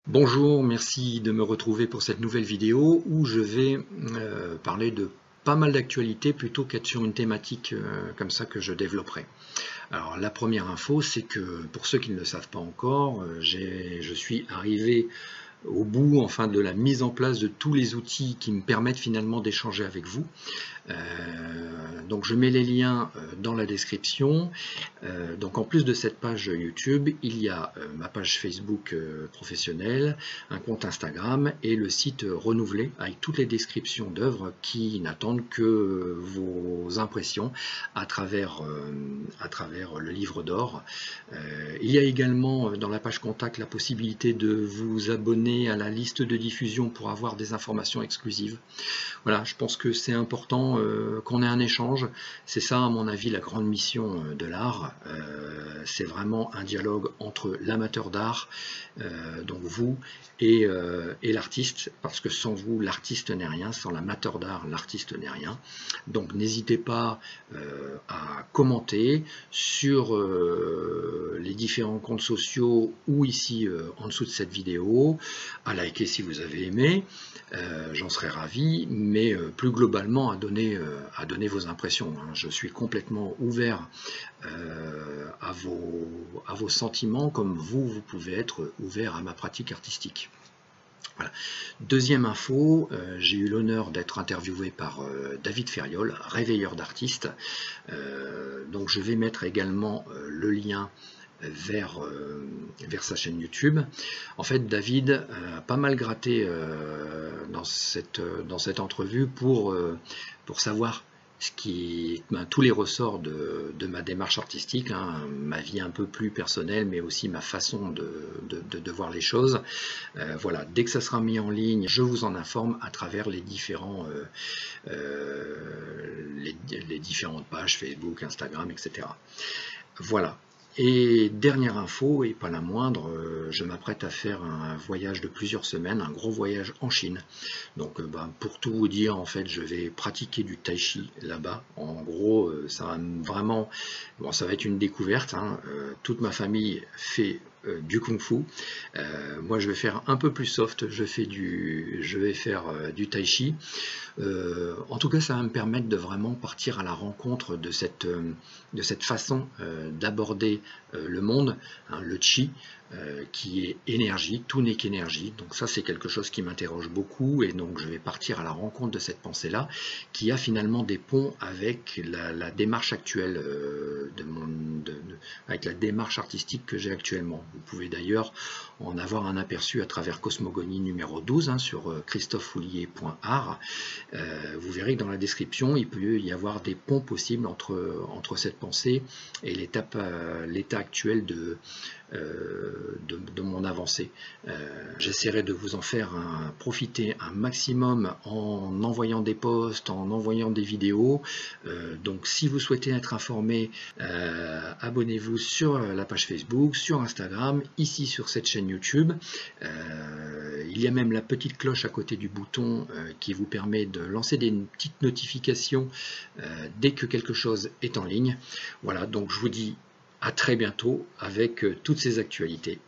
Bonjour, merci de me retrouver pour cette nouvelle vidéo où je vais parler de pas mal d'actualités plutôt qu'être sur une thématique comme ça que je développerai. Alors la première info, c'est que pour ceux qui ne le savent pas encore, je suis arrivé au bout enfin de la mise en place de tous les outils qui me permettent finalement d'échanger avec vous. Donc je mets les liens dans la description. Donc en plus de cette page YouTube, il y a ma page Facebook professionnelle, un compte Instagram et le site renouvelé avec toutes les descriptions d'œuvres qui n'attendent que vos impressions à travers le livre d'or. Il y a également dans la page contact la possibilité de vous abonner à la liste de diffusion pour avoir des informations exclusives. Voilà, je pense que c'est important qu'on ait un échange. C'est ça, à mon avis, la grande mission de l'art. C'est vraiment un dialogue entre l'amateur d'art, donc vous, et l'artiste, parce que sans vous, l'artiste n'est rien, sans l'amateur d'art, l'artiste n'est rien. Donc n'hésitez pas à commenter sur les différents comptes sociaux ou ici en dessous de cette vidéo, à liker si vous avez aimé, j'en serais ravi, mais plus globalement à donner vos impressions. Je suis complètement ouvert à vos sentiments, comme vous pouvez être ouvert à ma pratique artistique. Voilà. Deuxième info, j'ai eu l'honneur d'être interviewé par David Ferriol, réveilleur d'artistes. Donc je vais mettre également le lien vers sa chaîne YouTube. En fait, David a pas mal gratté dans cette entrevue pour savoir tous les ressorts de ma démarche artistique, ma vie un peu plus personnelle, mais aussi ma façon de voir les choses. Voilà, dès que ça sera mis en ligne, je vous en informe à travers les différentes pages Facebook, Instagram, etc. Voilà. Et dernière info, et pas la moindre, je m'apprête à faire un voyage de plusieurs semaines, un gros voyage en Chine. Donc pour tout vous dire, en fait, je vais pratiquer du tai chi là-bas. En gros, ça va vraiment, bon, ça va être une découverte. Toute ma famille fait du kung-fu. Moi, je vais faire un peu plus soft. Je vais faire du tai chi. En tout cas, ça va me permettre de vraiment partir à la rencontre de cette façon d'aborder le monde, le chi, qui est énergie, tout n'est qu'énergie. Donc ça, c'est quelque chose qui m'interroge beaucoup, et donc je vais partir à la rencontre de cette pensée-là, qui a finalement des ponts avec la démarche actuelle, avec la démarche artistique que j'ai actuellement. Vous pouvez d'ailleurs en avoir un aperçu à travers Cosmogonie numéro 12 sur christophefoulier.art. Vous verrez que dans la description, il peut y avoir des ponts possibles entre cette pensée et l'état actuel de mon avancée. J'essaierai de vous en faire profiter un maximum en envoyant des posts, en envoyant des vidéos. Donc si vous souhaitez être informé, abonnez-vous sur la page Facebook, sur Instagram, ici sur cette chaîne YouTube. Il y a même la petite cloche à côté du bouton qui vous permet de lancer des petites notifications dès que quelque chose est en ligne. Voilà, donc je vous dis à très bientôt avec toutes ces actualités.